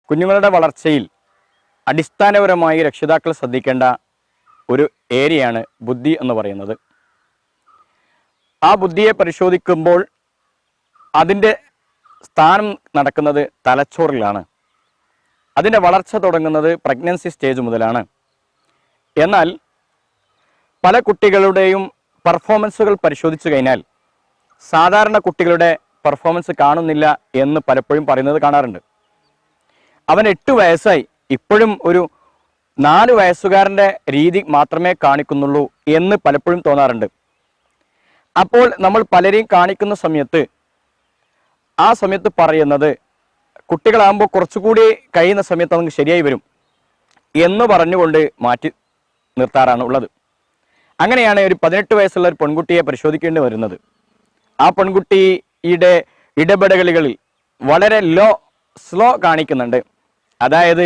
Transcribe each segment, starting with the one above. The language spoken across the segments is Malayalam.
കുഞ്ഞുങ്ങളുടെ വളർച്ചയിൽ അടിസ്ഥാനപരമായി രക്ഷിതാക്കൾ ശ്രദ്ധിക്കേണ്ട ഒരു ഏരിയയാണ് ബുദ്ധി എന്ന് പറയുന്നത്. ആ ബുദ്ധിയെ പരിശോധിക്കുമ്പോൾ അതിൻ്റെ സ്ഥാനം നടക്കുന്നത് തലച്ചോറിലാണ്. അതിൻ്റെ വളർച്ച തുടങ്ങുന്നത് പ്രഗ്നൻസി സ്റ്റേജ് മുതലാണ്. എന്നാൽ പല കുട്ടികളുടെയും പെർഫോമൻസുകൾ പരിശോധിച്ചു കഴിഞ്ഞാൽ സാധാരണ കുട്ടികളുടെ പെർഫോമൻസ് കാണുന്നില്ല എന്ന് പലപ്പോഴും പറയുന്നത് കാണാറുണ്ട്. അവൻ 8 വയസ്സായി, ഇപ്പോഴും ഒരു 4 വയസ്സുകാരൻ്റെ രീതി മാത്രമേ കാണിക്കുന്നുള്ളൂ എന്ന് പലപ്പോഴും തോന്നാറുണ്ട്. അപ്പോൾ നമ്മൾ പലരെയും കാണിക്കുന്ന സമയത്ത് ആ സമയത്ത് പറയുന്നത് കുട്ടികളാകുമ്പോൾ കുറച്ചുകൂടി കഴിയുന്ന സമയത്ത് നമുക്ക് ശരിയായി വരും എന്ന് പറഞ്ഞുകൊണ്ട് മാറ്റി നിർത്താറാണ് ഉള്ളത്. അങ്ങനെയാണ് ഒരു 18 വയസ്സുള്ള ഒരു പെൺകുട്ടിയെ പരിശോധിക്കേണ്ടി വരുന്നത്. ആ പെൺകുട്ടിയുടെ ഇടപെടലുകളിൽ വളരെ സ്ലോ കാണിക്കുന്നുണ്ട്. അതായത്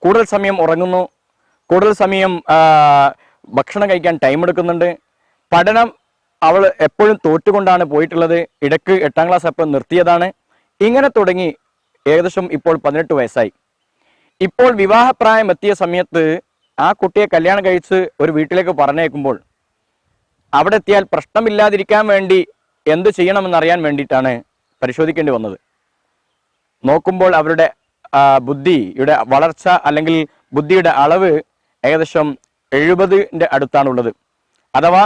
കൂടുതൽ സമയം ഉറങ്ങുന്നു, കൂടുതൽ സമയം ഭക്ഷണം കഴിക്കാൻ ടൈം എടുക്കുന്നുണ്ട്, പഠനം അവൾ എപ്പോഴും തോറ്റുകൊണ്ടാണ് പോയിട്ടുള്ളത്, ഇടയ്ക്ക് 8ാം ക്ലാസ് അപ്പം നിർത്തിയതാണ്. ഇങ്ങനെ തുടങ്ങി ഏകദേശം ഇപ്പോൾ 18 വയസ്സായി. ഇപ്പോൾ വിവാഹപ്രായം എത്തിയ സമയത്ത് ആ കുട്ടിയെ കല്യാണം കഴിച്ച് ഒരു വീട്ടിലേക്ക് പറഞ്ഞേക്കുമ്പോൾ അവിടെ എത്തിയാൽ പ്രശ്നമില്ലാതിരിക്കാൻ വേണ്ടി എന്ത് ചെയ്യണമെന്നറിയാൻ വേണ്ടിയിട്ടാണ് പരിശോധിക്കേണ്ടി വന്നത്. നോക്കുമ്പോൾ അവരുടെ ബുദ്ധിയുടെ വളർച്ച അല്ലെങ്കിൽ ബുദ്ധിയുടെ അളവ് ഏകദേശം 70ന്റെ അടുത്താണുള്ളത്. അഥവാ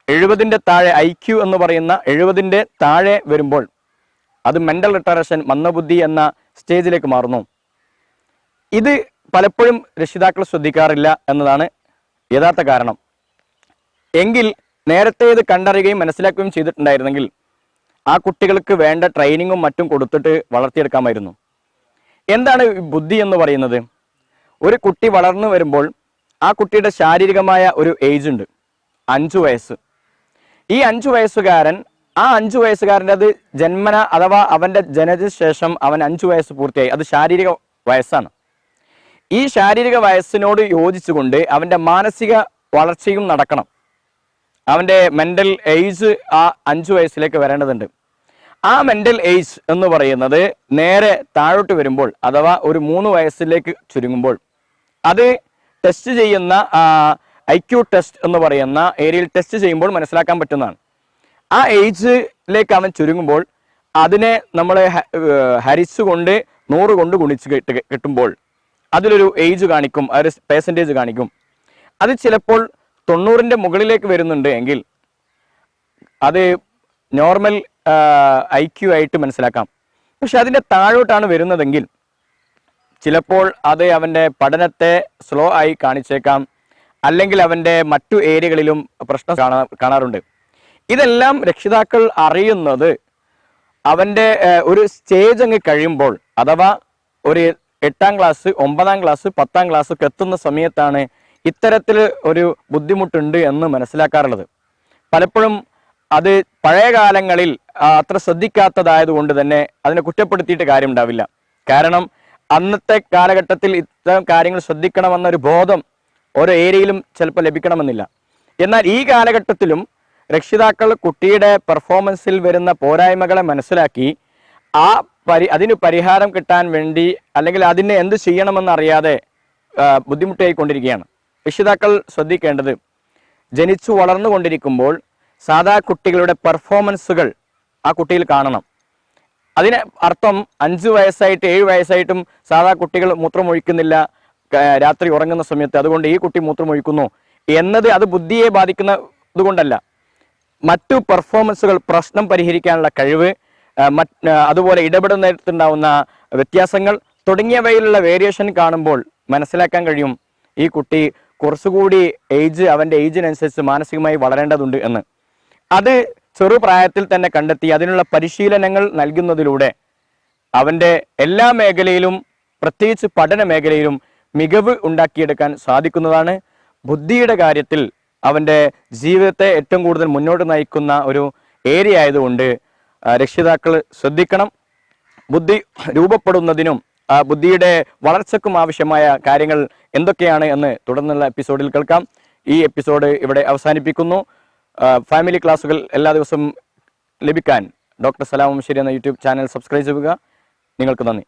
70ന്റെ താഴെ IQ എന്ന് പറയുന്ന 70ന്റെ താഴെ വരുമ്പോൾ അത് മെന്റൽ റിട്ടാർഡേഷൻ, മന്ദബുദ്ധി എന്ന സ്റ്റേജിലേക്ക് മാറുന്നു. ഇത് പലപ്പോഴും രക്ഷിതാക്കൾ ശ്രദ്ധിക്കാറില്ല എന്നതാണ് യഥാർത്ഥ കാരണം. എങ്കിൽ നേരത്തെ ഇത് കണ്ടറിയുകയും മനസ്സിലാക്കുകയും ചെയ്തിട്ടുണ്ടായിരുന്നെങ്കിൽ ആ കുട്ടികൾക്ക് വേണ്ട ട്രെയിനിങ്ങും മറ്റും കൊടുത്തിട്ട് വളർത്തിയെടുക്കാമായിരുന്നു. എന്താണ് ബുദ്ധി എന്ന് പറയുന്നത്? ഒരു കുട്ടി വളർന്നു വരുമ്പോൾ ആ കുട്ടിയുടെ ശാരീരികമായ ഒരു ഏജ് ഉണ്ട്, 5 വയസ്സ്. ഈ 5 വയസ്സുകാരൻ, ആ 5 വയസ്സുകാരൻ്റെ അത് ജന്മന അഥവാ അവൻ്റെ ജനനത്തിന് ശേഷം അവൻ 5 വയസ്സ് പൂർത്തിയായി, അത് ശാരീരിക വയസ്സാണ്. ഈ ശാരീരിക വയസ്സിനോട് യോജിച്ചുകൊണ്ട് അവൻ്റെ മാനസിക വളർച്ചയും നടക്കണം. അവൻ്റെ മെൻ്റൽ ഏജ് ആ 5 വയസ്സിലേക്ക് വരേണ്ടതുണ്ട്. ആ മെൻ്റൽ ഏജ് എന്ന് പറയുന്നത് നേരെ താഴോട്ട് വരുമ്പോൾ അഥവാ ഒരു 3 വയസ്സിലേക്ക് ചുരുങ്ങുമ്പോൾ അത് ടെസ്റ്റ് ചെയ്യുന്ന IQ ടെസ്റ്റ് എന്ന് പറയുന്ന ഏരിയയിൽ ടെസ്റ്റ് ചെയ്യുമ്പോൾ മനസ്സിലാക്കാൻ പറ്റുന്നതാണ്. ആ ഏജിലേക്ക് അവൻ ചുരുങ്ങുമ്പോൾ അതിനെ നമ്മൾ ഹരിച്ചുകൊണ്ട് 100 കൊണ്ട് ഗുണിച്ച് കിട്ടുമ്പോൾ അതിലൊരു ഏജ് കാണിക്കും, ഒരു പെർസെൻറ്റേജ് കാണിക്കും. അത് ചിലപ്പോൾ 90ന്റെ മുകളിലേക്ക് വരുന്നുണ്ട് എങ്കിൽ അത് നോർമൽ IQ ആയിട്ട് മനസ്സിലാക്കാം. പക്ഷെ അതിൻ്റെ താഴോട്ടാണ് വരുന്നതെങ്കിൽ ചിലപ്പോൾ അത് അവൻ്റെ പഠനത്തെ സ്ലോ ആയി കാണിച്ചേക്കാം, അല്ലെങ്കിൽ അവൻ്റെ മറ്റു ഏരിയകളിലും പ്രശ്നം കാണാറുണ്ട്. ഇതെല്ലാം രക്ഷിതാക്കൾ അറിയുന്നത് അവൻ്റെ ഒരു സ്റ്റേജ് അങ്ങ് കഴിയുമ്പോൾ, അഥവാ ഒരു 8ാം ക്ലാസ്, 9ാം ക്ലാസ്, 10ാം ക്ലാസ് ഒക്കെ എത്തുന്ന സമയത്താണ് ഇത്തരത്തിൽ ഒരു ബുദ്ധിമുട്ടുണ്ട് എന്ന് മനസ്സിലാക്കാറുള്ളത്. പലപ്പോഴും അത് പഴയ കാലങ്ങളിൽ അത്ര ശ്രദ്ധിക്കാത്തതായതുകൊണ്ട് തന്നെ അതിനെ കുറ്റപ്പെടുത്തിയിട്ട് കാര്യം ഉണ്ടാവില്ല. കാരണം അന്നത്തെ കാലഘട്ടത്തിൽ ഇത്തരം കാര്യങ്ങൾ ശ്രദ്ധിക്കണമെന്നൊരു ബോധം ഓരോ ഏരിയയിലും ചിലപ്പോൾ ലഭിക്കണമെന്നില്ല. എന്നാൽ ഈ കാലഘട്ടത്തിലും രക്ഷിതാക്കൾ കുട്ടിയുടെ പെർഫോമൻസിൽ വരുന്ന പോരായ്മകളെ മനസ്സിലാക്കി അതിന് പരിഹാരം കിട്ടാൻ വേണ്ടി അല്ലെങ്കിൽ അതിനെ എന്ത് ചെയ്യണമെന്നറിയാതെ ബുദ്ധിമുട്ടായിക്കൊണ്ടിരിക്കുകയാണ്. രക്ഷിതാക്കൾ ശ്രദ്ധിക്കേണ്ടത് ജനിച്ചു വളർന്നുകൊണ്ടിരിക്കുമ്പോൾ സാധാ കുട്ടികളുടെ പെർഫോമൻസുകൾ ആ കുട്ടിയിൽ കാണണം. അതിന് അർത്ഥം 5 വയസ്സായിട്ട് 7 വയസ്സായിട്ടും സാധാ കുട്ടികൾ മൂത്രമൊഴിക്കുന്നില്ല രാത്രി ഉറങ്ങുന്ന സമയത്ത്, അതുകൊണ്ട് ഈ കുട്ടി മൂത്രമൊഴിക്കുന്നു എന്നത് അത് ബുദ്ധിയെ ബാധിക്കുന്നത് കൊണ്ടല്ല. മറ്റു പെർഫോമൻസുകൾ, പ്രശ്നം പരിഹരിക്കാനുള്ള കഴിവ്, അതുപോലെ ഇടപെടുന്നിടത്തുണ്ടാവുന്ന വ്യത്യാസങ്ങൾ തുടങ്ങിയവയിലുള്ള വേരിയേഷൻ കാണുമ്പോൾ മനസ്സിലാക്കാൻ കഴിയും ഈ കുട്ടി കുറച്ചുകൂടി അവൻ്റെ ഏജിനനുസരിച്ച് മാനസികമായി വളരേണ്ടതുണ്ട് എന്ന്. അത് ചെറുപ്രായത്തിൽ തന്നെ കണ്ടെത്തി അതിനുള്ള പരിശീലനങ്ങൾ നൽകുന്നതിലൂടെ അവൻ്റെ എല്ലാ മേഖലയിലും, പ്രത്യേകിച്ച് പഠന മേഖലയിലും മികവ് ഉണ്ടാക്കിയെടുക്കാൻ സാധിക്കുന്നതാണ്. ബുദ്ധിയുടെ കാര്യത്തിൽ അവൻ്റെ ജീവിതത്തെ ഏറ്റവും കൂടുതൽ മുന്നോട്ട് നയിക്കുന്ന ഒരു ഏരിയ ആയതുകൊണ്ട് രക്ഷിതാക്കൾ ശ്രദ്ധിക്കണം. ബുദ്ധി രൂപപ്പെടുന്നതിനും ബുദ്ധിയുടെ വളർച്ചയ്ക്കും ആവശ്യമായ കാര്യങ്ങൾ എന്തൊക്കെയാണ് എന്ന് തുടർന്നുള്ള എപ്പിസോഡിൽ കേൾക്കാം. ഈ എപ്പിസോഡ് ഇവിടെ അവസാനിപ്പിക്കുന്നു. ഫാമിലി ക്ലാസ്സുകൾ എല്ലാ ദിവസവും ലഭിക്കാൻ ഡോക്ടർ സലാം മുംശേരി എന്ന യൂട്യൂബ് ചാനൽ സബ്സ്ക്രൈബ് ചെയ്യുക. നിങ്ങൾക്ക് നന്ദി.